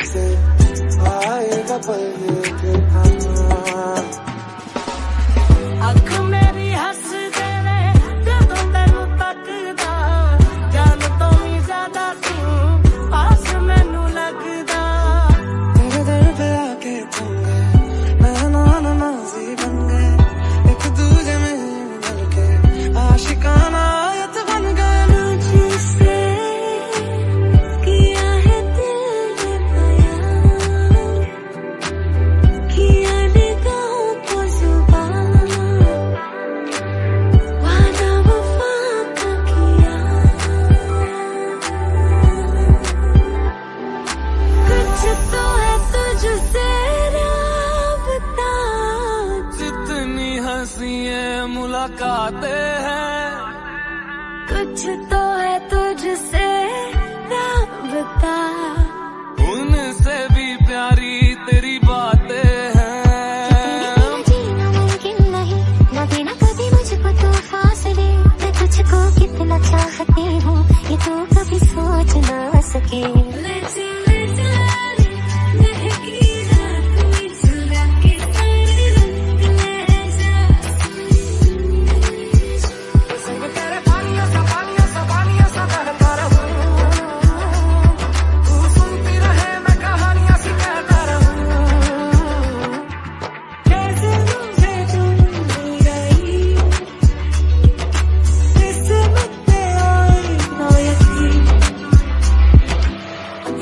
से आएगा पल ये फिर अख मेरी हस देवे जदों तेनू तकदा जान तो भी ज्यादा तू पास मैनू लगदा तेरे दर पे आके थम गए मेहमान नवाजी बन गए एक दूजे में मिल के आशिकाना आयत बन गए तुझसे किया है दिल ने बयां किया निगाहों को जुबान वादा वफा का किया कुछ तो है तुझसे राबता जितनी हंसियां मुलाकातें हैं कुछ तो है तुझसे राबता उनसे भी प्यारी तेरी बातें हैं जीना मुमकिन नहीं लगे ना कभी मुझको तो फासले मैं तुझको कितना चाहती हूँ ये तो कभी सोच ना सके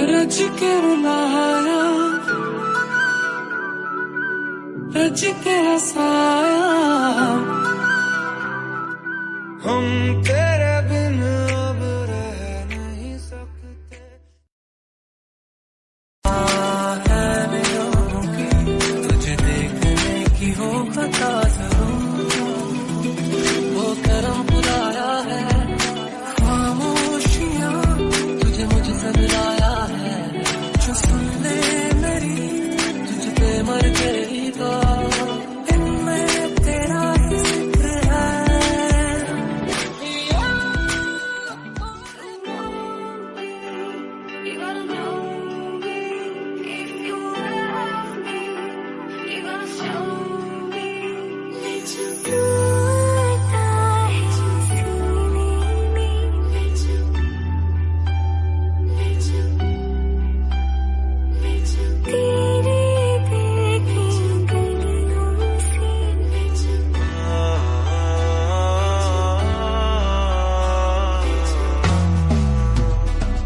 रज के रुलाया रज के हंसाया हम तेरे बिन अब रह नहीं सकते है निगाहों की तुझे देखने की हो खता जरूर वो करम बुलाया है खामोशियां तुझे मुझसे मिलाया है जो सुन ले मेरी तुझ पे मर गई तो इनमें तेरा ही जिक्र है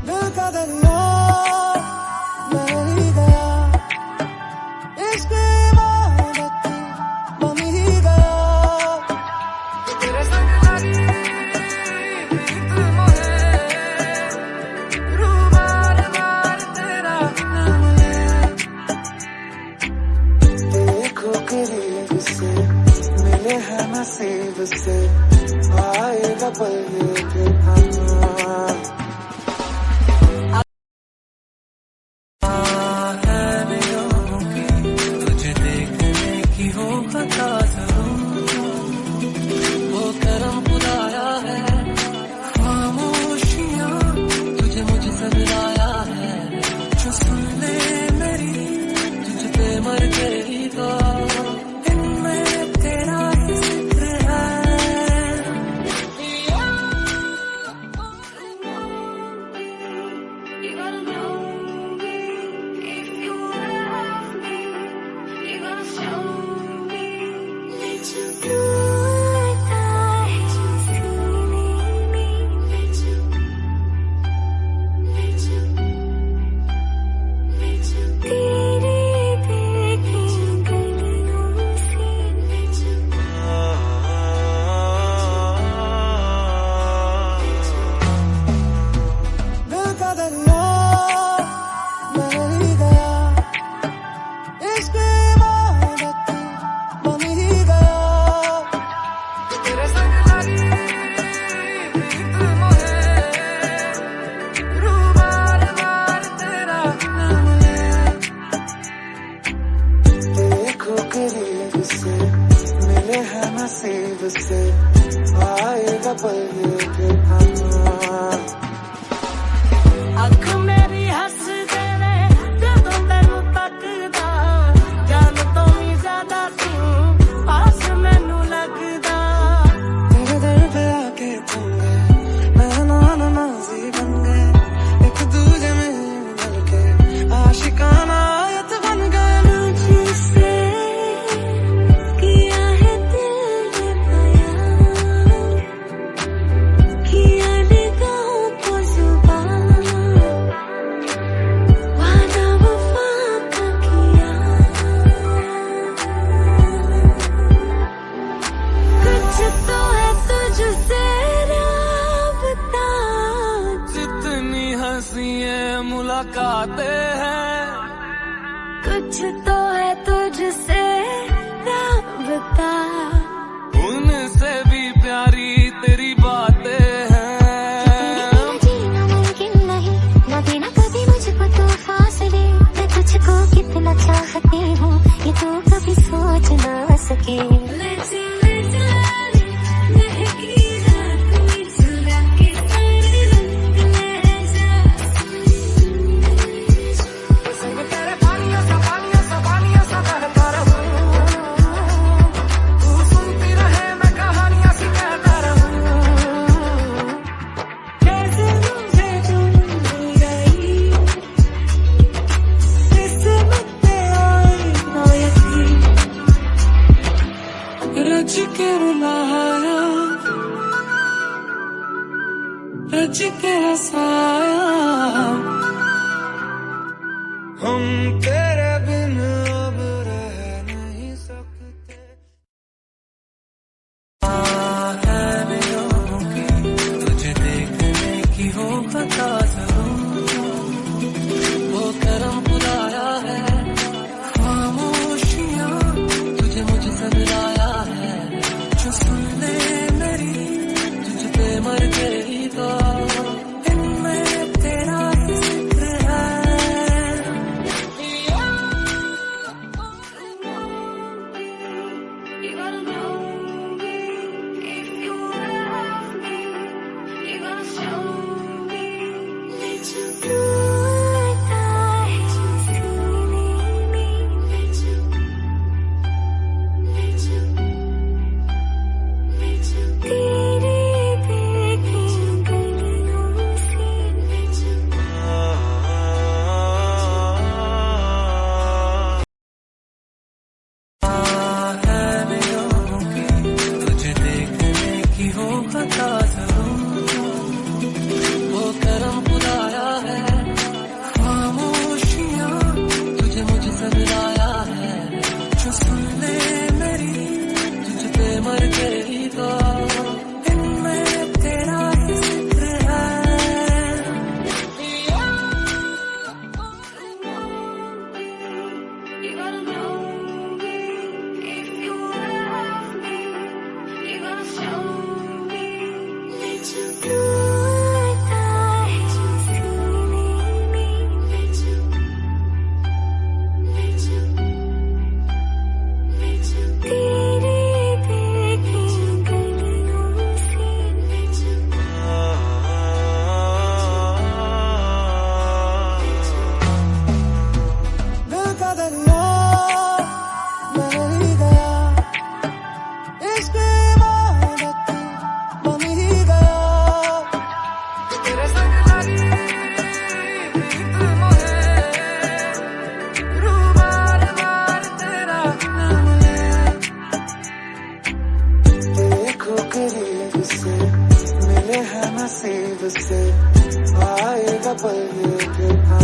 दिल का दरिया मैं ही गया इश्क इबादत बन ही गया तेरे संग लगी प्रीत मोहे रूह बार बार तेरा नाम ले देखो करीब से मिले हैं नसीब से आएगा पल ये फिर तुझे देखने की हो खता जरूर वो करम बुलाया है खामोशियां तुझे मुझसे मिलाया है जो सुन ले मेरी तुझ पे मर गई तो इनमें तेरा ही जिक्र है नसीब से आएगा पल ये फिर हाँ। अख मेरी हंस दे रे जदों तैनू तकदा जान तो भी ज्यादा तू पास मैनू लगदा तेरे दर पे आके तुम गए मेहमान नाज़ी बन गए एक दूजे में मिल के आशिकाना आयत बन गए तुझसे किया है दिल ने बयां किया निगाहों को जुबान वादा वफा का किया कुछ तो है तुझसे राबता जितनी हंसियां मुलाकातें हैं कुछ तो है तुझसे राबता उनसे भी प्यारी तेरी बातें हैं जीना मुमकिन नहीं न देना कभी मुझको तो फासले मैं तुझको कितना चाहती हूँ ये तो कभी सोच ना सके रज के रुलाया रज के हंसाया हम तेरे बिन अब रह नहीं सकते है मेरों की तुझे देखने की हो खता जरूर वो करम बुलाया है खामोशियां तुझे मुझसे मिलाया है जो सुन ले मेरी तुझ पे मर गई तो इनमें तेरा ही जिक्र है You gotta know me if you love me. You gotta show me that you do it. I just feeling me. Let you तेरी देखी गलियों से let you है मेरों की तुझे देखने की हो खता जरूर वो करम बुलाया है खामोशियां तुझे मुझसे मिलाया है जो सुन ले मेरी तुझ पे मर गई तो इनमें तेरा ही जिक्र है You gotta know me if you love me. You gotta show me that you do it. I just feeling me. Let you तेरी देखी गलियों से let you दिल का दरिया मैं नहीं गया इश्क इबादत बन ही गया तेरे संग लगी प्रीत मोहे रूह बार बार तेरा नाम ले देखो करीब से मिले हैं नसीब से आएगा पल ये फिर हाँ